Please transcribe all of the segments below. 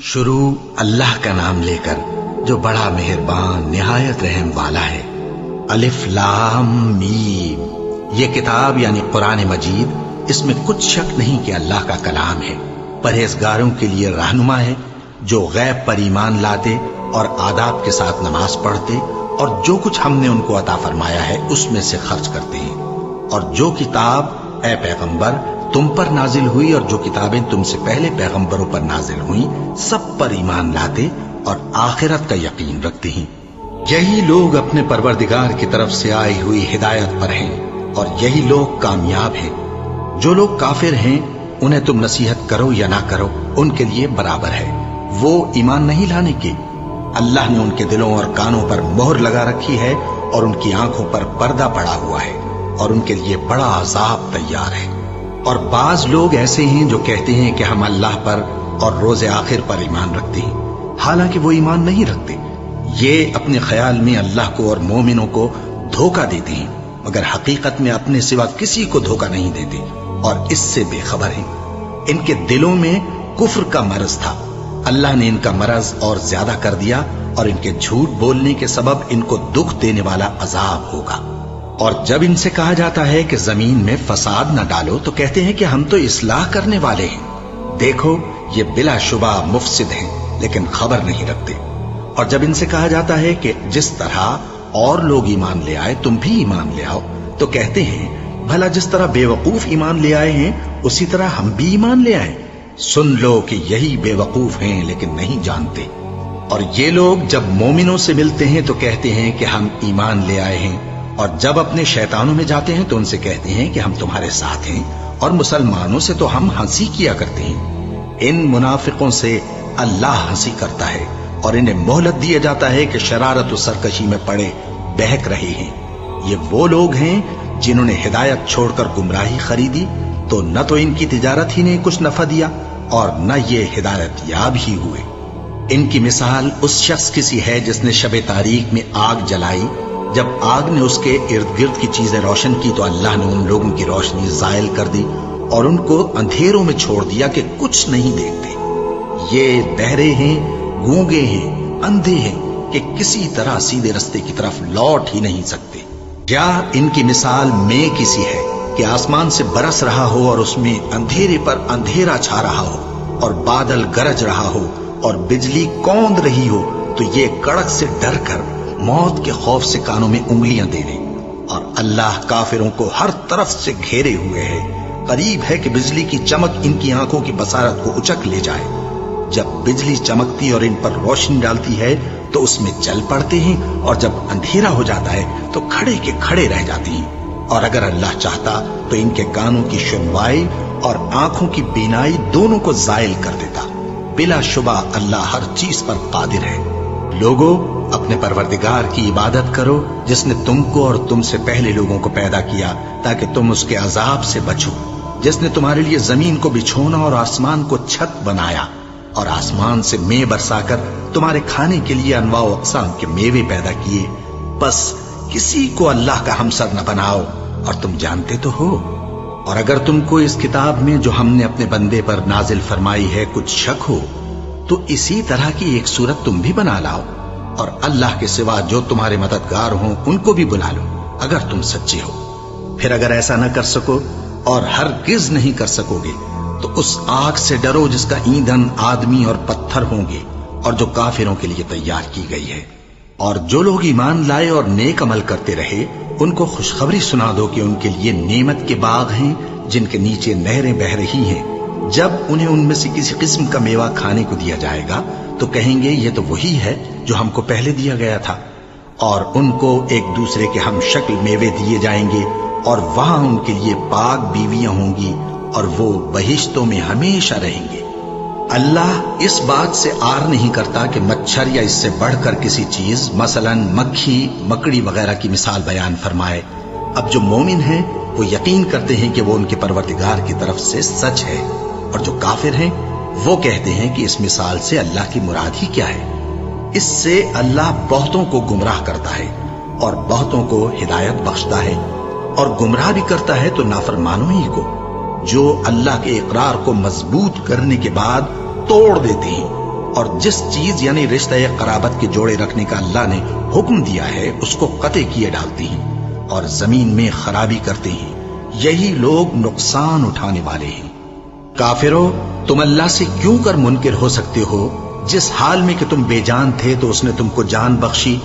شروع اللہ کا نام لے کر جو بڑا مہربان نہایت رحم والا ہے۔ الف لام میم، یہ کتاب یعنی قرآن مجید، اس میں کچھ شک نہیں کہ اللہ کا کلام ہے، پرہیزگاروں کے لیے رہنما ہے، جو غیب پر ایمان لاتے اور آداب کے ساتھ نماز پڑھتے اور جو کچھ ہم نے ان کو عطا فرمایا ہے اس میں سے خرچ کرتے ہیں، اور جو کتاب اے پیغمبر تم پر نازل ہوئی اور جو کتابیں تم سے پہلے پیغمبروں پر نازل ہوئیں سب پر ایمان لاتے اور آخرت کا یقین رکھتے ہیں۔ یہی لوگ اپنے پروردگار کی طرف سے آئی ہوئی ہدایت پر ہیں اور یہی لوگ کامیاب ہیں۔ جو لوگ کافر ہیں انہیں تم نصیحت کرو یا نہ کرو ان کے لیے برابر ہے، وہ ایمان نہیں لانے کے۔ اللہ نے ان کے دلوں اور کانوں پر مہر لگا رکھی ہے اور ان کی آنکھوں پر پردہ پڑا ہوا ہے اور ان کے لیے بڑا عذاب تیار ہے۔ اور بعض لوگ ایسے ہیں جو کہتے ہیں کہ ہم اللہ پر اور روز آخر پر ایمان رکھتے ہیں، حالانکہ وہ ایمان نہیں رکھتے۔ یہ اپنے خیال میں اللہ کو اور مومنوں کو دھوکہ دیتے ہیں، مگر حقیقت میں اپنے سوا کسی کو دھوکہ نہیں دیتے اور اس سے بے خبر ہیں۔ ان کے دلوں میں کفر کا مرض تھا، اللہ نے ان کا مرض اور زیادہ کر دیا اور ان کے جھوٹ بولنے کے سبب ان کو دکھ دینے والا عذاب ہوگا۔ اور جب ان سے کہا جاتا ہے کہ زمین میں فساد نہ ڈالو تو کہتے ہیں کہ ہم تو اصلاح کرنے والے ہیں۔ دیکھو یہ بلا شبہ مفسد ہیں لیکن خبر نہیں رکھتے۔ اور جب ان سے کہا جاتا ہے کہ جس طرح اور لوگ ایمان لے آئے تم بھی ایمان لے آؤ تو کہتے ہیں بھلا جس طرح بے وقوف ایمان لے آئے ہیں اسی طرح ہم بھی ایمان لے آئیں۔ سن لو کہ یہی بے وقوف ہیں لیکن نہیں جانتے۔ اور یہ لوگ جب مومنوں سے ملتے ہیں تو کہتے ہیں کہ ہم ایمان لے آئے ہیں، اور جب اپنے شیطانوں میں جاتے ہیں تو ان سے کہتے ہیں کہ ہم تمہارے ساتھ ہیں، اور مسلمانوں سے تو ہم ہنسی کیا کرتے ہیں۔ ان منافقوں سے اللہ ہنسی کرتا ہے اور انہیں مہلت دیا جاتا ہے کہ شرارت و سرکشی میں پڑے بہک رہے ہیں۔ یہ وہ لوگ ہیں جنہوں نے ہدایت چھوڑ کر گمراہی خریدی، تو نہ تو ان کی تجارت ہی نے کچھ نفع دیا اور نہ یہ ہدایت یاب ہی ہوئے۔ ان کی مثال اس شخص کی سی ہے جس نے شب تاریک میں آگ جلائی، جب آگ نے اس کے ارد گرد کی چیزیں روشن کی تو اللہ نے ان لوگوں کی روشنی زائل کر دی اور ان کو اندھیروں میں چھوڑ دیا کہ کچھ نہیں دیکھتے۔ یہ بہرے ہیں، گونگے ہیں، اندھے ہیں کہ کسی طرح سیدھے رستے کی طرف لوٹ ہی نہیں سکتے۔ یا ان کی مثال میں کسی ہے کہ آسمان سے برس رہا ہو اور اس میں اندھیرے پر اندھیرا چھا رہا ہو اور بادل گرج رہا ہو اور بجلی کوند رہی ہو تو یہ کڑک سے ڈر کر موت کے خوف سے کانوں میں انگلیاں دے لے۔ اور اللہ کافروں کو ہر طرف سے گھیرے ہوئے ہے، قریب ہے کہ بجلی کی چمک ان کی آنکھوں کی بصارت کو اچک لے جائے۔ جب بجلی چمکتی اور ان پر روشنی ڈالتی ہے تو اس میں چل پڑتے ہیں، اور جب اندھیرا ہو جاتا ہے تو کھڑے کے کھڑے رہ جاتے ہیں۔ اور اگر اللہ چاہتا تو ان کے کانوں کی سنوائی اور آنکھوں کی بینائی دونوں کو زائل کر دیتا۔ بلا شبہ اللہ ہر چیز پر قادر ہے۔ لوگوں اپنے پروردگار کی عبادت کرو جس نے تم کو اور تم سے پہلے لوگوں کو پیدا کیا تاکہ تم اس کے عذاب سے بچو، جس نے تمہارے لیے زمین کو بچھونا اور آسمان کو چھت بنایا اور آسمان سے مے برسا کر تمہارے کھانے کے لیے انواع و اقسام کے میوے پیدا کیے۔ بس کسی کو اللہ کا ہمسر نہ بناؤ اور تم جانتے تو ہو۔ اور اگر تم کو اس کتاب میں جو ہم نے اپنے بندے پر نازل فرمائی ہے کچھ شک ہو تو اسی طرح کی ایک صورت تم بھی بنا لاؤ، اور اللہ کے سوا جو تمہارے مددگار ہوں ان کو بھی بلا لو اگر تم سچے ہو۔ پھر اگر ایسا نہ کر سکو اور ہرگز نہیں کر سکو گے تو اس آگ سے ڈرو جس کا ایندھن آدمی اور پتھر ہوں گے اور جو کافروں کے لیے تیار کی گئی ہے۔ اور جو لوگ ایمان لائے اور نیک عمل کرتے رہے ان کو خوشخبری سنا دو کہ ان کے لیے نعمت کے باغ ہیں جن کے نیچے نہریں بہہ رہی ہیں۔ جب انہیں ان میں سے کسی قسم کا میوہ کھانے کو دیا جائے گا تو کہیں گے یہ تو وہی ہے جو ہم کو پہلے دیا گیا تھا، اور ان کو ایک دوسرے کے ہم شکل میوے دیے جائیں گے، اور وہاں ان کے لیے پاک بیویاں ہوں گی اور وہ بہشتوں میں ہمیشہ رہیں گے۔ اللہ اس بات سے آر نہیں کرتا کہ مچھر یا اس سے بڑھ کر کسی چیز مثلا مکھی مکڑی وغیرہ کی مثال بیان فرمائے۔ اب جو مومن ہیں وہ یقین کرتے ہیں کہ وہ ان کے پروردگار کی طرف سے سچ ہے، اور جو کافر ہیں وہ کہتے ہیں کہ اس مثال سے اللہ کی مراد ہی کیا ہے۔ اس سے اللہ بہتوں کو گمراہ کرتا ہے اور بہتوں کو ہدایت بخشتا ہے، اور گمراہ بھی کرتا ہے تو نافرمانوں ہی کو، جو اللہ کے اقرار کو مضبوط کرنے کے بعد توڑ دیتے ہیں اور جس چیز یعنی رشتہ قرابت کے جوڑے رکھنے کا اللہ نے حکم دیا ہے اس کو قطع کیے ڈالتی ہیں اور زمین میں خرابی کرتے ہیں، یہی لوگ نقصان اٹھانے والے ہیں۔ کافرو، تم اللہ سے کیوں کر منکر ہو سکتے ہو؟ جس حال میں کہ تم بے جان تھے تو اس نے تم کو جان بخشی،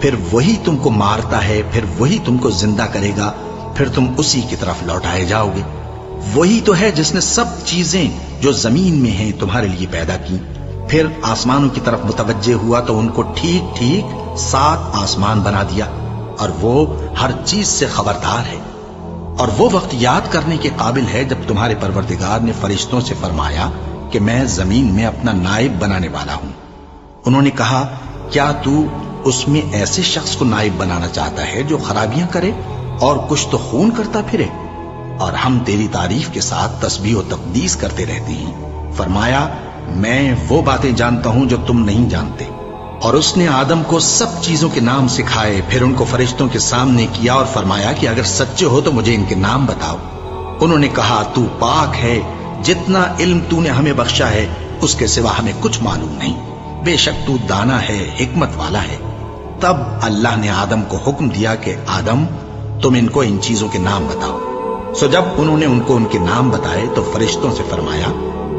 پھر وہی تم کو مارتا ہے، پھر وہی تم کو زندہ کرے گا، پھر تم اسی کی طرف لوٹائے جاؤ گے۔ وہی تو ہے جس نے سب چیزیں جو زمین میں ہیں تمہارے لیے پیدا کی، پھر آسمانوں کی طرف متوجہ ہوا تو ان کو ٹھیک ٹھیک 7 آسمان بنا دیا، اور وہ ہر چیز سے خبردار ہے۔ اور وہ وقت یاد کرنے کے قابل ہے جب تمہارے پروردگار نے فرشتوں سے فرمایا کہ میں زمین میں اپنا نائب بنانے والا ہوں۔ انہوں نے کہا، کیا تو اس میں ایسے شخص کو نائب بنانا چاہتا ہے جو خرابیاں کرے اور کچھ تو خون کرتا پھرے؟ اور ہم تیری تعریف کے ساتھ تسبیح و تقدیس کرتے رہتے ہیں۔ فرمایا، میں وہ باتیں جانتا ہوں جو تم نہیں جانتے۔ اور اس نے آدم کو سب چیزوں کے نام سکھائے، پھر ان کو فرشتوں کے سامنے کیا اور فرمایا کہ اگر سچے ہو تو مجھے ان کے نام بتاؤ۔ انہوں نے کہا، تو پاک ہے، جتنا علم تو نے ہمیں بخشا ہے اس کے سوا ہمیں کچھ معلوم نہیں، بے شک تو دانا ہے، حکمت والا ہے۔ تب اللہ نے آدم کو حکم دیا کہ آدم، تم ان کو ان چیزوں کے نام بتاؤ۔ سو جب انہوں نے ان کو ان کے نام بتائے تو فرشتوں سے فرمایا،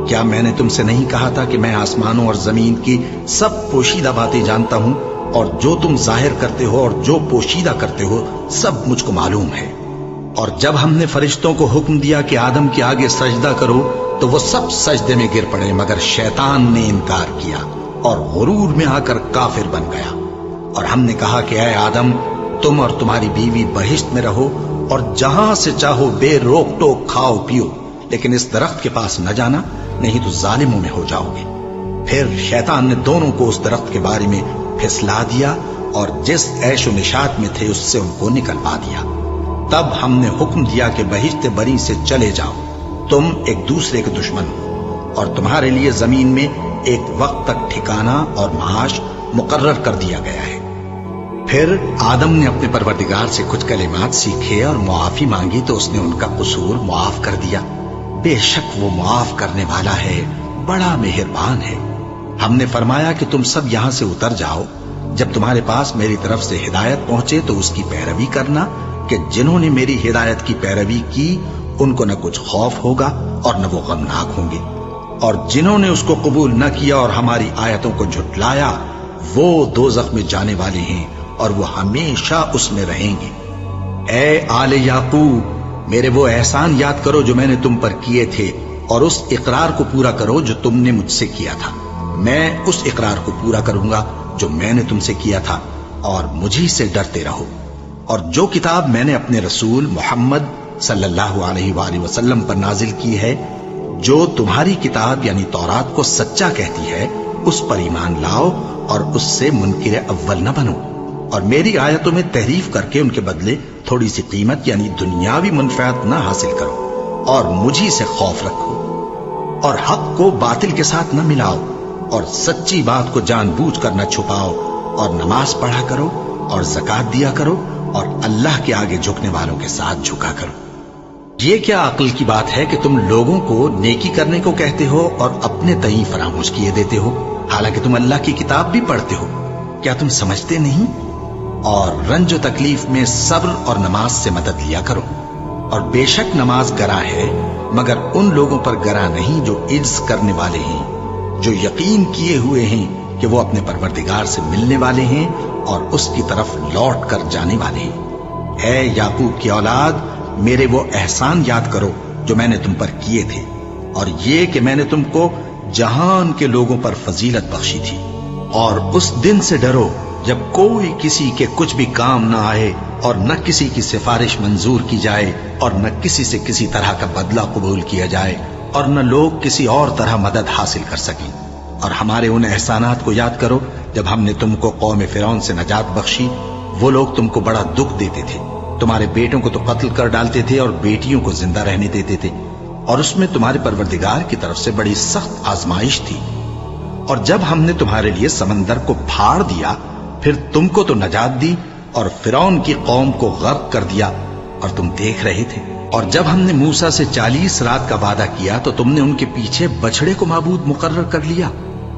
کیا میں نے تم سے نہیں کہا تھا کہ میں آسمانوں اور زمین کی سب پوشیدہ باتیں جانتا ہوں، اور جو تم ظاہر کرتے ہو اور جو پوشیدہ کرتے ہو سب مجھ کو معلوم ہے۔ اور جب ہم نے فرشتوں کو حکم دیا کہ آدم کے آگے سجدہ کرو تو وہ سب سجدے میں گر پڑے، مگر شیطان نے انکار کیا اور غرور میں آ کر کافر بن گیا۔ اور ہم نے کہا کہ اے آدم، تم اور تمہاری بیوی بہشت میں رہو اور جہاں سے چاہو بے روک ٹوک کھاؤ پیو، لیکن اس درخت کے پاس نہ جانا، نہیں تو ظالموں میں ہو جاؤ گے۔ پھر شیطان نے دونوں کو اس درخت کے بارے میں پھسلا دیا اور جس عیش و نشاط میں تھے اس سے ان کو نکلوا دیا۔ تب ہم نے حکم دیا کہ بہشت بری سے چلے جاؤ، تم ایک دوسرے کے دشمن ہو، اور تمہارے لیے زمین میں ایک وقت تک ٹھکانہ اور معاش مقرر کر دیا گیا ہے۔ پھر آدم نے اپنے پروردگار سے کچھ کلمات سیکھے اور معافی مانگی تو اس نے ان کا قصور معاف کر دیا۔ بے شک وہ معاف کرنے والا ہے، بڑا مہربان ہے۔ ہم نے فرمایا کہ تم سب یہاں سے اتر جاؤ، جب تمہارے پاس میری طرف سے ہدایت پہنچے تو اس کی پیروی کرنا، کہ جنہوں نے میری ہدایت کی پیروی کی ان کو نہ کچھ خوف ہوگا اور نہ وہ غمناک ہوں گے، اور جنہوں نے اس کو قبول نہ کیا اور ہماری آیتوں کو جھٹلایا وہ دوزخ میں جانے والے ہیں اور وہ ہمیشہ اس میں رہیں گے۔ اے آل یعقوب، میرے وہ احسان یاد کرو جو میں نے تم پر کیے تھے، اور اس اقرار کو پورا کرو جو تم نے مجھ سے کیا تھا۔ میں اس اقرار کو پورا کروں گا جو میں نے تم سے کیا تھا، اور مجھی سے ڈرتے رہو۔ اور جو کتاب میں نے اپنے رسول محمد صلی اللہ علیہ وآلہ وسلم پر نازل کی ہے، جو تمہاری کتاب یعنی تورات کو سچا کہتی ہے، اس پر ایمان لاؤ اور اس سے منکر اول نہ بنو، اور میری آیتوں میں تحریف کر کے ان کے بدلے تھوڑی سی قیمت یعنی دنیاوی منفعت نہ حاصل کرو، اور مجھی سے خوف رکھو، اور حق کو باطل کے ساتھ نہ ملاؤ، اور سچی بات کو جان بوجھ کر نہ چھپاؤ، اور نماز پڑھا کرو اور زکات دیا کرو، اور اللہ کے آگے جھکنے والوں کے ساتھ جھکا کرو۔ یہ کیا عقل کی بات ہے کہ تم لوگوں کو نیکی کرنے کو کہتے ہو اور اپنے تئیں فراموش کیے دیتے ہو، حالانکہ تم اللہ کی کتاب بھی پڑھتے ہو؟ کیا تم سمجھتے نہیں؟ اور رنج و تکلیف میں صبر اور نماز سے مدد لیا کرو، اور بے شک نماز گراں ہے، مگر ان لوگوں پر گراں نہیں جو عجز کرنے والے ہیں، جو یقین کیے ہوئے ہیں کہ وہ اپنے پروردگار سے ملنے والے ہیں اور اس کی طرف لوٹ کر جانے والے ہیں۔ اے یعقوب کی اولاد، میرے وہ احسان یاد کرو جو میں نے تم پر کیے تھے، اور یہ کہ میں نے تم کو جہان کے لوگوں پر فضیلت بخشی تھی۔ اور اس دن سے ڈرو جب کوئی کسی کے کچھ بھی کام نہ آئے، اور نہ کسی کی سفارش منظور کی جائے، اور نہ کسی سے کسی طرح کا بدلہ قبول کیا جائے، اور نہ لوگ کسی اور طرح مدد حاصل کر سکیں۔ اور ہمارے ان احسانات کو یاد کرو جب ہم نے تم کو قوم فرعون سے نجات بخشی۔ وہ لوگ تم کو بڑا دکھ دیتے تھے، تمہارے بیٹوں کو تو قتل کر ڈالتے تھے اور بیٹیوں کو زندہ رہنے دیتے تھے، اور اس میں تمہارے پروردگار کی طرف سے بڑی سخت آزمائش تھی۔ اور جب ہم نے تمہارے لیے سمندر کو پھاڑ دیا، پھر تم کو تو نجات دی اور فرعون کی قوم کو غرق کر دیا، اور تم دیکھ رہے تھے۔ اور جب ہم نے موسیٰ سے 40 رات کا وعدہ کیا تو تم نے ان کے پیچھے بچڑے کو معبود مقرر کر لیا،